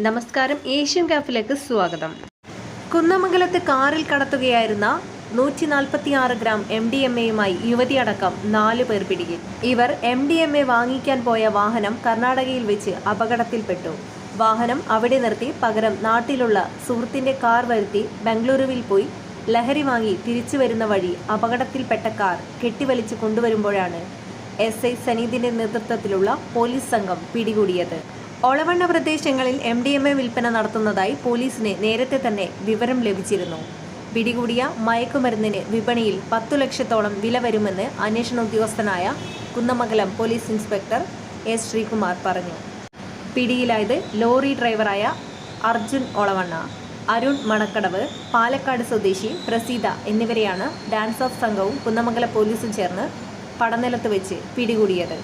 നമസ്കാരം, ഏഷ്യൻ കാഫിലേക്ക് സ്വാഗതം. കുന്നമംഗലത്ത് കാറിൽ കടത്തുകയായിരുന്ന 146 ഗ്രാം MDMA-യുമായി യുവതിയടക്കം 4 പേർ പിടിയിൽ. ഇവർ MDMA വാങ്ങിക്കാൻ പോയ വാഹനം കർണാടകയിൽ വെച്ച് അപകടത്തിൽപ്പെട്ടു. വാഹനം അവിടെ നിർത്തി പകരം നാട്ടിലുള്ള സുഹൃത്തിന്റെ കാർ വരുത്തി ബംഗളൂരുവിൽ പോയി ലഹരി വാങ്ങി തിരിച്ചു വരുന്ന വഴി അപകടത്തിൽപ്പെട്ട കാർ കെട്ടിവലിച്ച് കൊണ്ടുവരുമ്പോഴാണ് SI സനീദിന്റെ നേതൃത്വത്തിലുള്ള പോലീസ് സംഘം പിടികൂടിയത്. ഒളവണ്ണ പ്രദേശങ്ങളിൽ MDMA വിൽപ്പന നടത്തുന്നതായി പോലീസിന് നേരത്തെ തന്നെ വിവരം ലഭിച്ചിരുന്നു. പിടികൂടിയ മയക്കുമരുന്നിന് വിപണിയിൽ 10 ലക്ഷത്തോളം വില വരുമെന്ന് അന്വേഷണ ഉദ്യോഗസ്ഥനായ Kunnamangalam police inspector S Sreekumar പറഞ്ഞു. പിടിയിലായത് ലോറി ഡ്രൈവറായ അർജുൻ ഒളവണ്ണ, അരുൺ മണക്കടവ്, പാലക്കാട് സ്വദേശി പ്രസീത എന്നിവരെയാണ് ഡാൻസ് ഓഫ് സംഘവും കുന്നമംഗലം പോലീസും ചേർന്ന് പടനിലത്ത് വെച്ച് പിടികൂടിയത്.